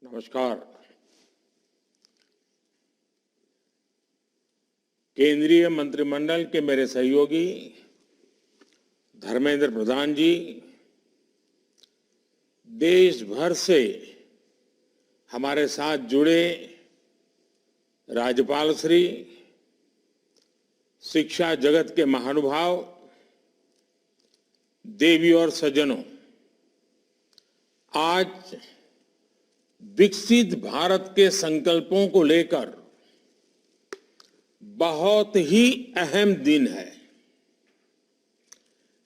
नमस्कार। केंद्रीय मंत्रिमंडल के मेरे सहयोगी धर्मेंद्र प्रधान जी, देश भर से हमारे साथ जुड़े राज्यपाल श्री, शिक्षा जगत के महानुभाव, देवी और सज्जनों, आज विकसित भारत के संकल्पों को लेकर बहुत ही अहम दिन है।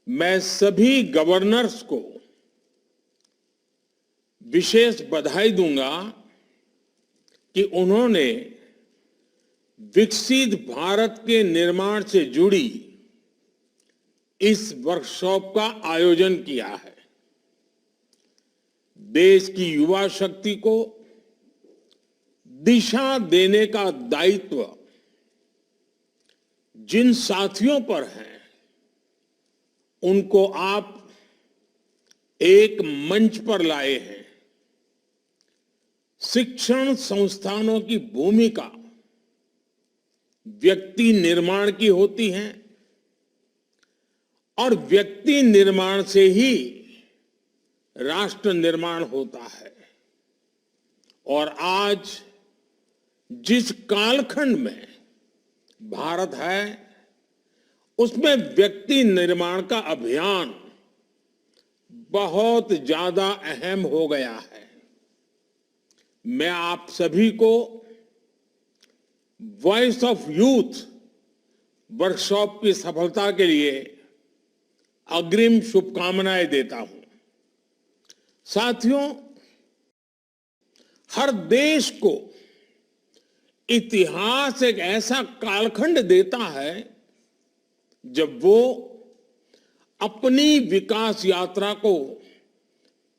मैं सभी गवर्नर्स को विशेष बधाई दूंगा कि उन्होंने विकसित भारत के निर्माण से जुड़ी इस वर्कशॉप का आयोजन किया है। देश की युवा शक्ति को दिशा देने का दायित्व जिन साथियों पर है, उनको आप एक मंच पर लाए हैं। शिक्षण संस्थानों की भूमिका व्यक्ति निर्माण की होती है और व्यक्ति निर्माण से ही राष्ट्र निर्माण होता है। और आज जिस कालखंड में भारत है, उसमें व्यक्ति निर्माण का अभियान बहुत ज्यादा अहम हो गया है। मैं आप सभी को वॉइस ऑफ यूथ वर्कशॉप की सफलता के लिए अग्रिम शुभकामनाएं देता हूं। साथियों, हर देश को इतिहास एक ऐसा कालखंड देता है जब वो अपनी विकास यात्रा को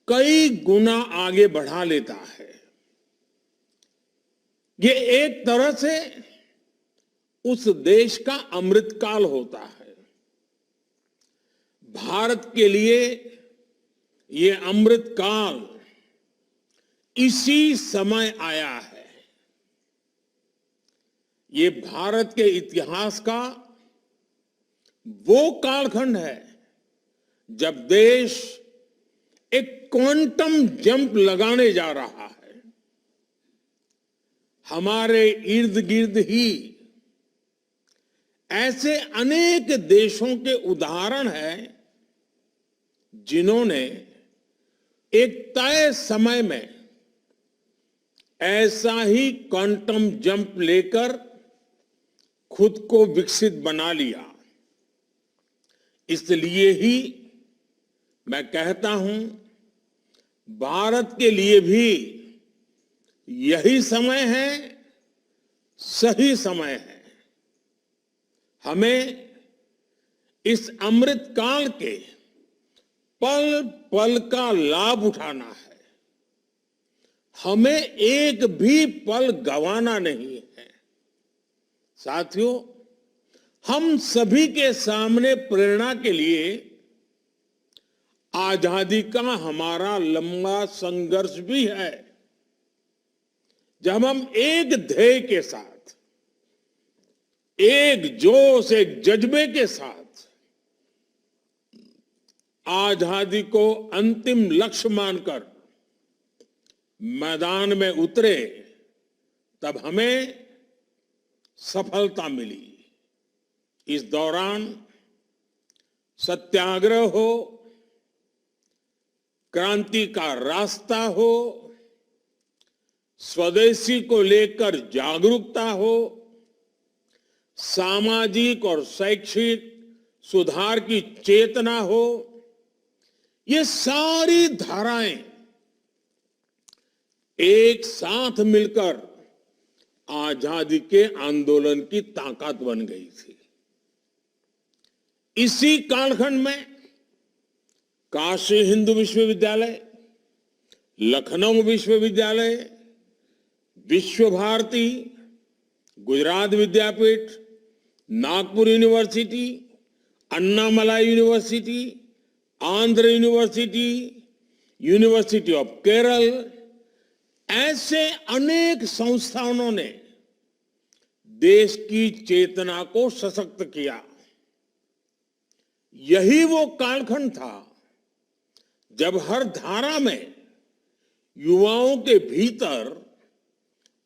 कई गुना आगे बढ़ा लेता है। ये एक तरह से उस देश का अमृतकाल होता है। भारत के लिए ये अमृतकाल इसी समय आया है। ये भारत के इतिहास का वो कालखंड है जब देश एक क्वांटम जंप लगाने जा रहा है। हमारे इर्द गिर्द ही ऐसे अनेक देशों के उदाहरण हैं जिन्होंने एक तय समय में ऐसा ही क्वांटम जंप लेकर खुद को विकसित बना लिया। इसलिए ही मैं कहता हूं, भारत के लिए भी यही समय है, सही समय है। हमें इस अमृत काल के पल पल का लाभ उठाना है। हमें एक भी पल गंवाना नहीं है। साथियों, हम सभी के सामने प्रेरणा के लिए आजादी का हमारा लंबा संघर्ष भी है। जब हम एक ध्येय के साथ, एक जोश, एक जज्बे के साथ आजादी को अंतिम लक्ष्य मानकर मैदान में उतरे, तब हमें सफलता मिली। इस दौरान सत्याग्रह हो, क्रांति का रास्ता हो, स्वदेशी को लेकर जागरूकता हो, सामाजिक और शैक्षिक सुधार की चेतना हो, ये सारी धाराएं एक साथ मिलकर आजादी के आंदोलन की ताकत बन गई थी। इसी कालखंड में काशी हिंदू विश्वविद्यालय, लखनऊ विश्वविद्यालय, Vishwa Bharati, Gujarat Vidyapith, Nagpur university, Annamalai university, Andhra university, university of Kerala, ऐसे अनेक संस्थानों ने देश की चेतना को सशक्त किया। यही वो कालखंड था जब हर धारा में युवाओं के भीतर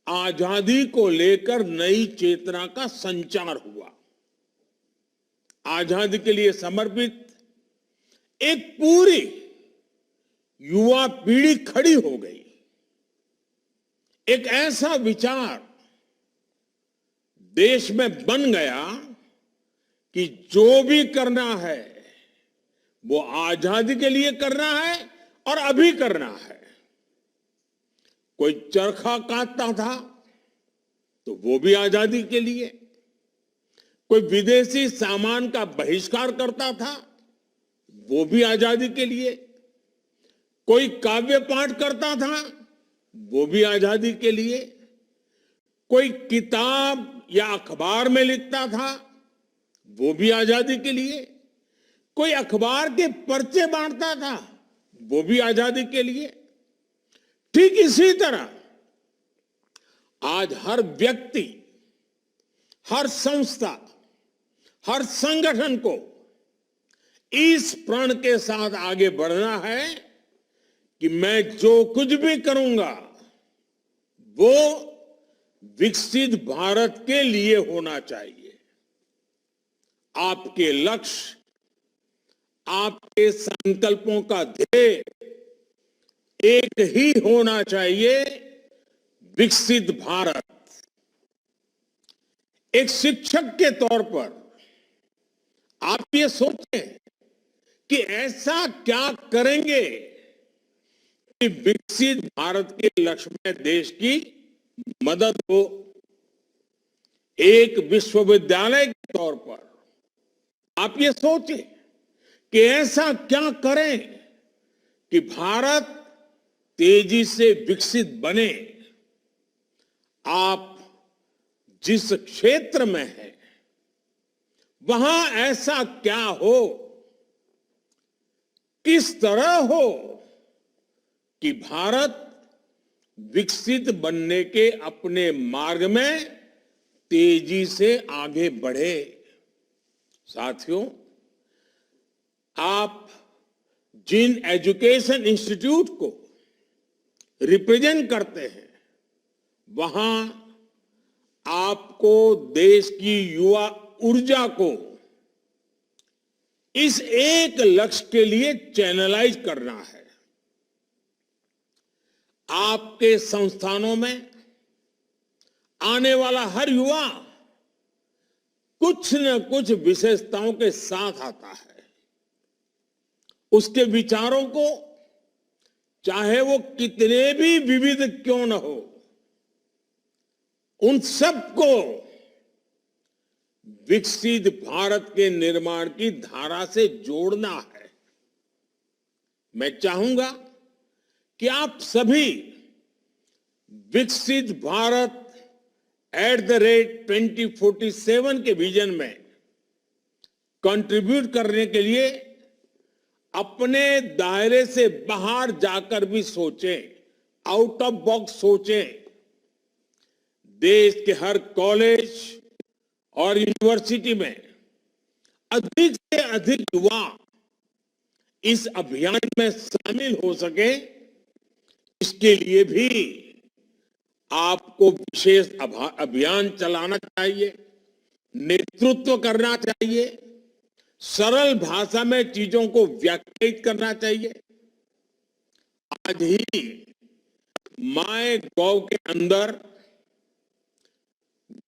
आजादी को लेकर नई चेतना का संचार हुआ। आजादी के लिए समर्पित एक पूरी युवा पीढ़ी खड़ी हो गई। एक ऐसा विचार देश में बन गया कि जो भी करना है वो आजादी के लिए करना है और अभी करना है। कोई चरखा काटता था तो वो भी आजादी के लिए, कोई विदेशी सामान का बहिष्कार करता था वो भी आजादी के लिए, कोई काव्य पाठ करता था वो भी आजादी के लिए, कोई किताब या अखबार में लिखता था वो भी आजादी के लिए, कोई अखबार के पर्चे बांटता था वो भी आजादी के लिए। ठीक इसी तरह आज हर व्यक्ति, हर संस्था, हर संगठन को इस प्रण के साथ आगे बढ़ना है कि मैं जो कुछ भी करूंगा वो विकसित भारत के लिए होना चाहिए। आपके लक्ष्य, आपके संकल्पों का ध्येय एक ही होना चाहिए, विकसित भारत। एक शिक्षक के तौर पर आप ये सोचें कि ऐसा क्या करेंगे कि विकसित भारत के लक्ष्य में देश की मदद हो। एक विश्वविद्यालय के तौर पर आप ये सोचें कि ऐसा क्या करें कि भारत तेजी से विकसित बने। आप जिस क्षेत्र में हैं वहां ऐसा क्या हो, किस तरह हो कि भारत विकसित बनने के अपने मार्ग में तेजी से आगे बढ़े। साथियों, आप जिन एजुकेशन इंस्टीट्यूट को रिप्रेजेंट करते हैं वहां आपको देश की युवा ऊर्जा को इस एक लक्ष्य के लिए चैनलाइज करना है। आपके संस्थानों में आने वाला हर युवा कुछ न कुछ विशेषताओं के साथ आता है। उसके विचारों को चाहे वो कितने भी विविध क्यों न हो, उन सबको विकसित भारत के निर्माण की धारा से जोड़ना है। मैं चाहूंगा कि आप सभी विकसित भारत @2047 के विजन में कंट्रीब्यूट करने के लिए अपने दायरे से बाहर जाकर भी सोचें, आउट ऑफ बॉक्स सोचें। देश के हर कॉलेज और यूनिवर्सिटी में अधिक से अधिक युवा इस अभियान में शामिल हो सके, इसके लिए भी आपको विशेष अभियान चलाना चाहिए, नेतृत्व करना चाहिए, सरल भाषा में चीजों को व्याख्यायित करना चाहिए। आज ही माय गॉव के अंदर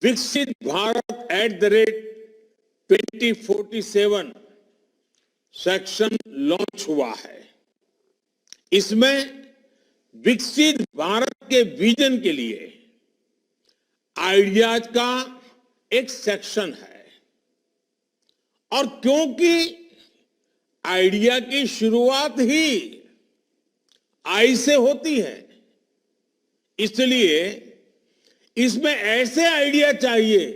विकसित भारत @2047 सेक्शन लॉन्च हुआ है। इसमें विकसित भारत के विजन के लिए आइडियाज का एक सेक्शन है। और क्योंकि आइडिया की शुरुआत ही आई से होती है, इसलिए इसमें ऐसे आइडिया चाहिए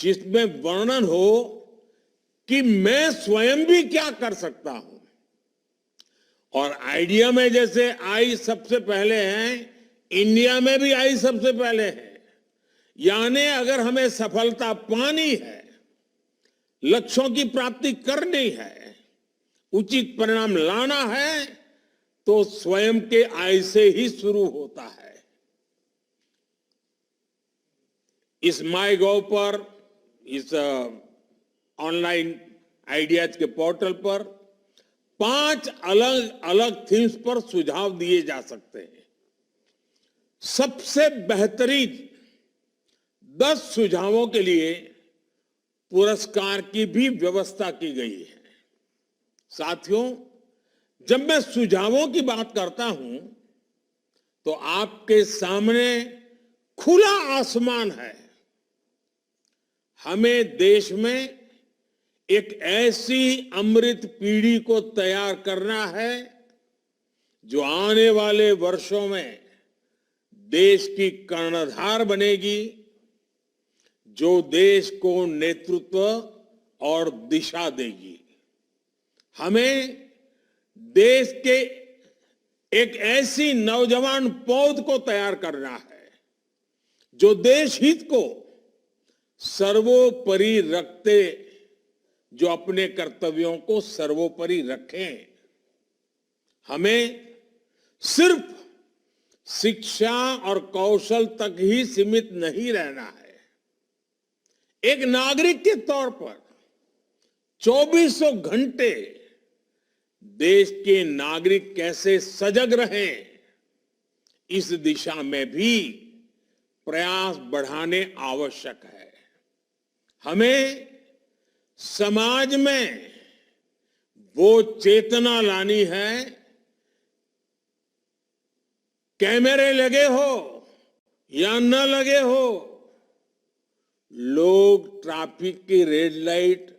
जिसमें वर्णन हो कि मैं स्वयं भी क्या कर सकता हूं। और आइडिया में जैसे आई सबसे पहले है, इंडिया में भी आई सबसे पहले है। यानी अगर हमें सफलता पानी है, लक्ष्यों की प्राप्ति करनी है, उचित परिणाम लाना है, तो स्वयं के आई से ही शुरू होता है। इस माईगॉव पर, इस ऑनलाइन आइडियाज के पोर्टल पर 5 अलग अलग थीम्स पर सुझाव दिए जा सकते हैं। सबसे बेहतरीन 10 सुझावों के लिए पुरस्कार की भी व्यवस्था की गई है। साथियों, जब मैं सुझावों की बात करता हूं तो आपके सामने खुला आसमान है। हमें देश में एक ऐसी अमृत पीढ़ी को तैयार करना है जो आने वाले वर्षों में देश की कर्णधार बनेगी, जो देश को नेतृत्व और दिशा देगी। हमें देश के एक ऐसी नौजवान पौध को तैयार करना है जो देश हित को सर्वोपरि रखते, जो अपने कर्तव्यों को सर्वोपरि रखें। हमें सिर्फ शिक्षा और कौशल तक ही सीमित नहीं रहना है। एक नागरिक के तौर पर 2400 घंटे देश के नागरिक कैसे सजग रहें, इस दिशा में भी प्रयास बढ़ाने आवश्यक है। हमें समाज में वो चेतना लानी है, कैमरे लगे हो या न लगे हो, लोग ट्रैफिक की रेड लाइट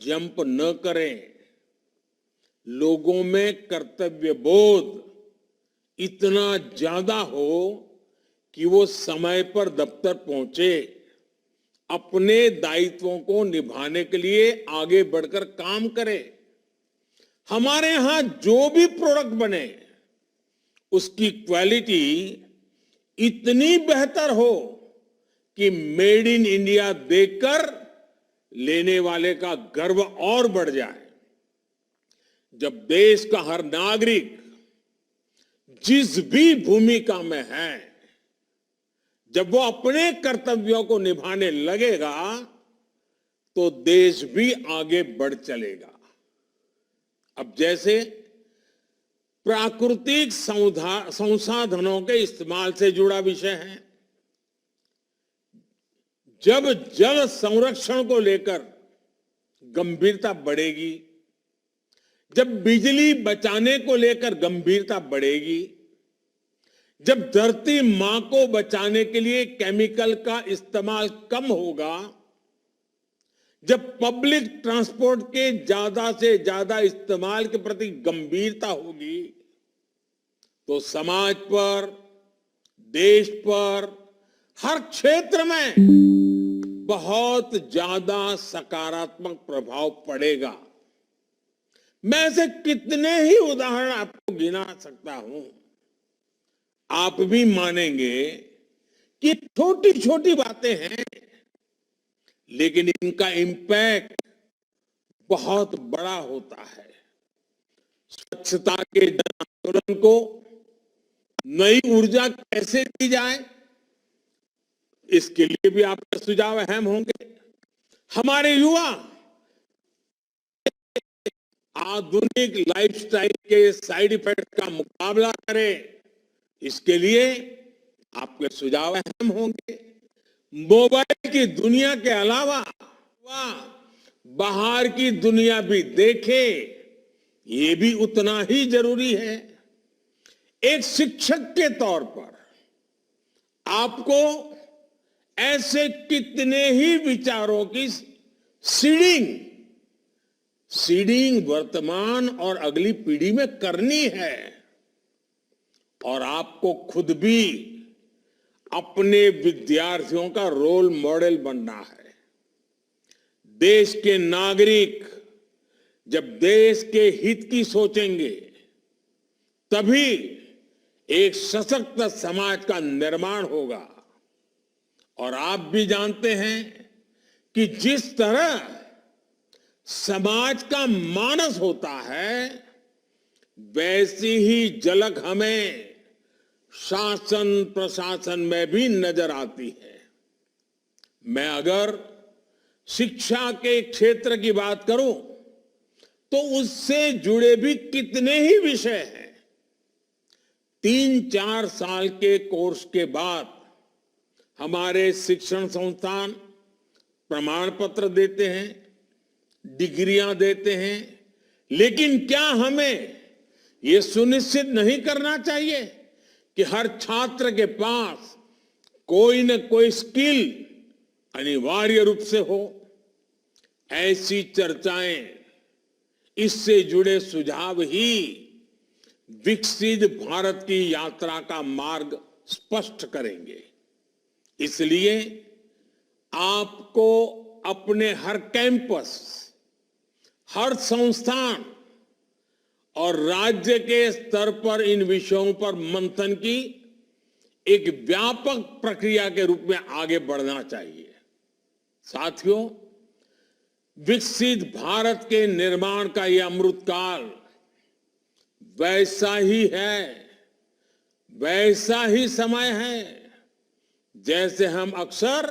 जंप न करें। लोगों में कर्तव्य बोध इतना ज्यादा हो कि वो समय पर दफ्तर पहुंचे, अपने दायित्वों को निभाने के लिए आगे बढ़कर काम करे। हमारे यहां जो भी प्रोडक्ट बने उसकी क्वालिटी इतनी बेहतर हो कि मेड इन इंडिया देखकर लेने वाले का गर्व और बढ़ जाए। जब देश का हर नागरिक जिस भी भूमिका में है, जब वो अपने कर्तव्यों को निभाने लगेगा तो देश भी आगे बढ़ चलेगा। अब जैसे प्राकृतिक संसाधनों के इस्तेमाल से जुड़ा विषय है, जब जल संरक्षण को लेकर गंभीरता बढ़ेगी, जब बिजली बचाने को लेकर गंभीरता बढ़ेगी, जब धरती मां को बचाने के लिए केमिकल का इस्तेमाल कम होगा, जब पब्लिक ट्रांसपोर्ट के ज्यादा से ज्यादा इस्तेमाल के प्रति गंभीरता होगी, तो समाज पर, देश पर, हर क्षेत्र में बहुत ज्यादा सकारात्मक प्रभाव पड़ेगा। मैं ऐसे कितने ही उदाहरण आपको गिना सकता हूं। आप भी मानेंगे कि छोटी छोटी बातें हैं, लेकिन इनका इम्पैक्ट बहुत बड़ा होता है। स्वच्छता के जन आंदोलन को नई ऊर्जा कैसे दी जाए, इसके लिए भी आपके सुझाव अहम होंगे। हमारे युवा आधुनिक लाइफस्टाइल के साइड इफेक्ट का मुकाबला करें, इसके लिए आपके सुझाव अहम होंगे। मोबाइल की दुनिया के अलावा बाहर की दुनिया भी देखे, ये भी उतना ही जरूरी है। एक शिक्षक के तौर पर आपको ऐसे कितने ही विचारों की सीडिंग वर्तमान और अगली पीढ़ी में करनी है, और आपको खुद भी अपने विद्यार्थियों का रोल मॉडल बनना है। देश के नागरिक जब देश के हित की सोचेंगे तभी एक सशक्त समाज का निर्माण होगा। और आप भी जानते हैं कि जिस तरह समाज का मानस होता है, वैसी ही झलक हमें शासन प्रशासन में भी नजर आती है। मैं अगर शिक्षा के क्षेत्र की बात करूं, तो उससे जुड़े भी कितने ही विषय हैं। 3-4 साल के कोर्स के बाद हमारे शिक्षण संस्थान प्रमाण पत्र देते हैं, डिग्रियां देते हैं, लेकिन क्या हमें यह सुनिश्चित नहीं करना चाहिए कि हर छात्र के पास कोई न कोई स्किल अनिवार्य रूप से हो? ऐसी चर्चाएं, इससे जुड़े सुझाव ही विकसित भारत की यात्रा का मार्ग स्पष्ट करेंगे। इसलिए आपको अपने हर कैंपस, हर संस्थान और राज्य के स्तर पर इन विषयों पर मंथन की एक व्यापक प्रक्रिया के रूप में आगे बढ़ना चाहिए। साथियों, विकसित भारत के निर्माण का यह अमृतकाल वैसा ही है, वैसा ही समय है जैसे हम अक्सर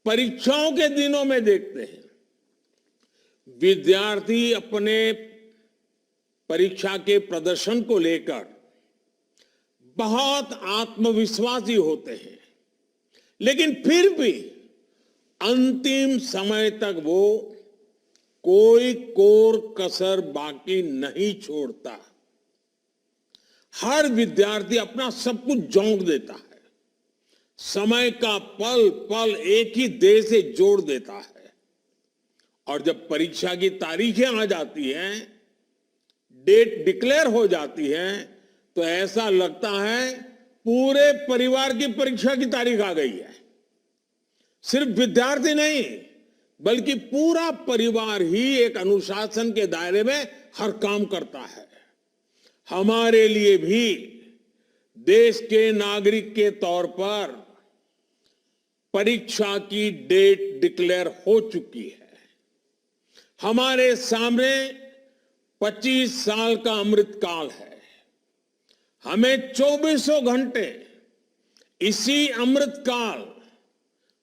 परीक्षाओं के दिनों में देखते हैं। विद्यार्थी अपने परीक्षा के प्रदर्शन को लेकर बहुत आत्मविश्वासी होते हैं, लेकिन फिर भी अंतिम समय तक वो कोई कोर कसर बाकी नहीं छोड़ता। हर विद्यार्थी अपना सब कुछ झोंक देता है, समय का पल पल एक ही देह से जोड़ देता है, और जब परीक्षा की तारीखें आ जाती हैं, डेट डिक्लेयर हो जाती है, तो ऐसा लगता है पूरे परिवार की परीक्षा की तारीख आ गई है। सिर्फ विद्यार्थी नहीं, बल्कि पूरा परिवार ही एक अनुशासन के दायरे में हर काम करता है। हमारे लिए भी देश के नागरिक के तौर पर परीक्षा की डेट डिक्लेयर हो चुकी है। हमारे सामने 25 साल का अमृतकाल है। हमें 24 घंटे इसी अमृतकाल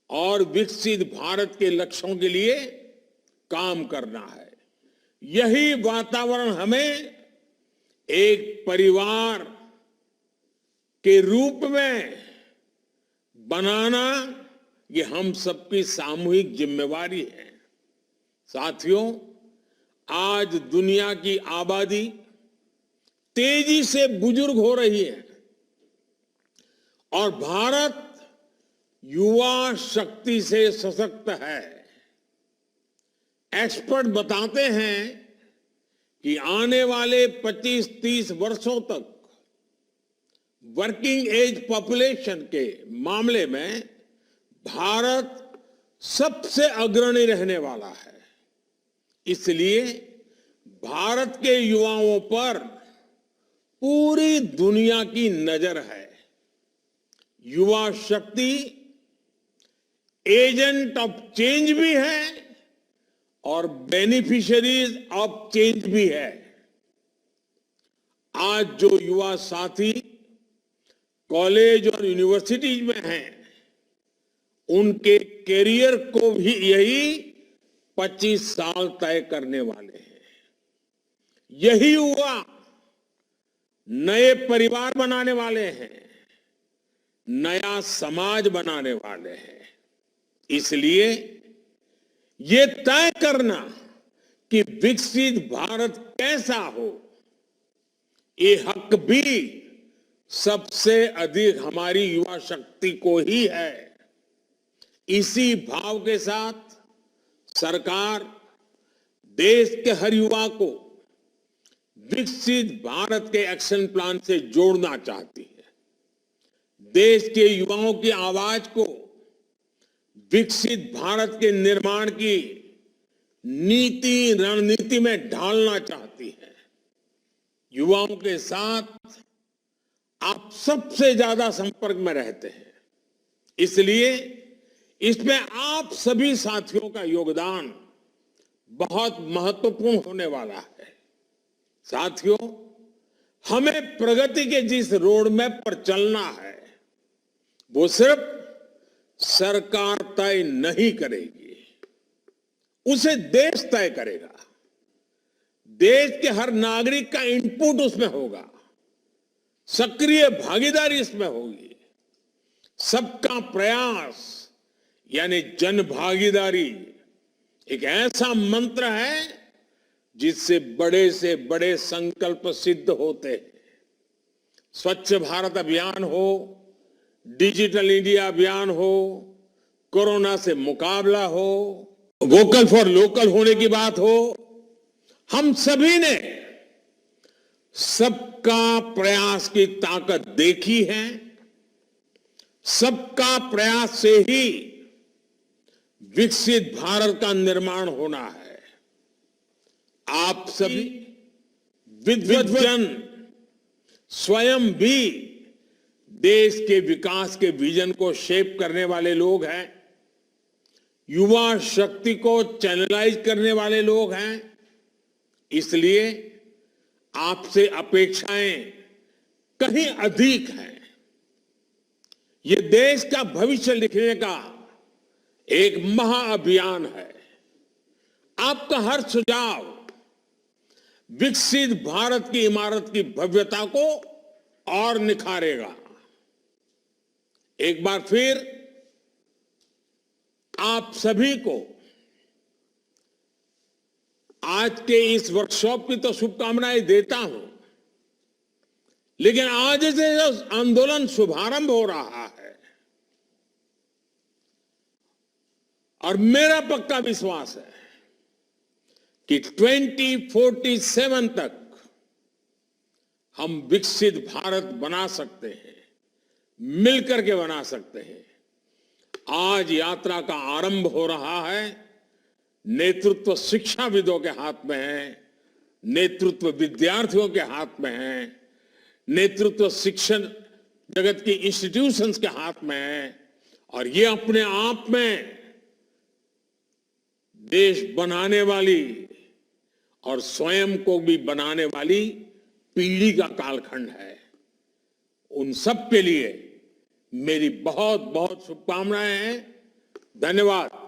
और विकसित भारत के लक्ष्यों के लिए काम करना है। यही वातावरण हमें एक परिवार के रूप में बनाना, ये हम सबकी सामूहिक जिम्मेवारी है। साथियों, आज दुनिया की आबादी तेजी से बुजुर्ग हो रही है और भारत युवा शक्ति से सशक्त है। एक्सपर्ट बताते हैं कि आने वाले 25-30 वर्षों तक वर्किंग एज पॉपुलेशन के मामले में भारत सबसे अग्रणी रहने वाला है। इसलिए भारत के युवाओं पर पूरी दुनिया की नजर है। युवा शक्ति एजेंट ऑफ चेंज भी है और बेनिफिशियरीज ऑफ चेंज भी है। आज जो युवा साथी कॉलेज और यूनिवर्सिटीज में हैं, उनके कैरियर को भी यही 25 साल तय करने वाले हैं। यही युवा नए परिवार बनाने वाले हैं, नया समाज बनाने वाले हैं। इसलिए ये तय करना कि विकसित भारत कैसा हो, ये हक भी सबसे अधिक हमारी युवा शक्ति को ही है। इसी भाव के साथ सरकार देश के हर युवा को विकसित भारत के एक्शन प्लान से जोड़ना चाहती है। देश के युवाओं की आवाज को विकसित भारत के निर्माण की नीति रणनीति में ढालना चाहती है। युवाओं के साथ आप सबसे ज्यादा संपर्क में रहते हैं, इसलिए इसमें आप सभी साथियों का योगदान बहुत महत्वपूर्ण होने वाला है। साथियों, हमें प्रगति के जिस रोड मैप पर चलना है, वो सिर्फ सरकार तय नहीं करेगी, उसे देश तय करेगा। देश के हर नागरिक का इनपुट उसमें होगा, सक्रिय भागीदारी इसमें होगी। सबका प्रयास यानी जन भागीदारी एक ऐसा मंत्र है जिससे बड़े से बड़े संकल्प सिद्ध होते हैं। स्वच्छ भारत अभियान हो, डिजिटल इंडिया अभियान हो, कोरोना से मुकाबला हो, वोकल फॉर लोकल होने की बात हो, हम सभी ने सबका प्रयास की ताकत देखी है। सबका प्रयास से ही विकसित भारत का निर्माण होना है। आप सभी विद्वद्जन स्वयं भी देश के विकास के विजन को शेप करने वाले लोग हैं, युवा शक्ति को चैनलाइज करने वाले लोग हैं। इसलिए आपसे अपेक्षाएं कहीं अधिक हैं। ये देश का भविष्य लिखने का एक महाअभियान है। आपका हर सुझाव विकसित भारत की इमारत की भव्यता को और निखारेगा। एक बार फिर आप सभी को आज के इस वर्कशॉप की तो शुभकामनाएं देता हूं, लेकिन आज से जो आंदोलन शुभारंभ हो रहा है और मेरा पक्का विश्वास है कि 2047 तक हम विकसित भारत बना सकते हैं, मिलकर के बना सकते हैं। आज यात्रा का आरंभ हो रहा है। नेतृत्व शिक्षाविदों के हाथ में है, नेतृत्व विद्यार्थियों के हाथ में है, नेतृत्व शिक्षण जगत की इंस्टीट्यूशंस के हाथ में है, और ये अपने आप में देश बनाने वाली और स्वयं को भी बनाने वाली पीढ़ी का कालखंड है। उन सब के लिए मेरी बहुत बहुत शुभकामनाएं हैं। धन्यवाद।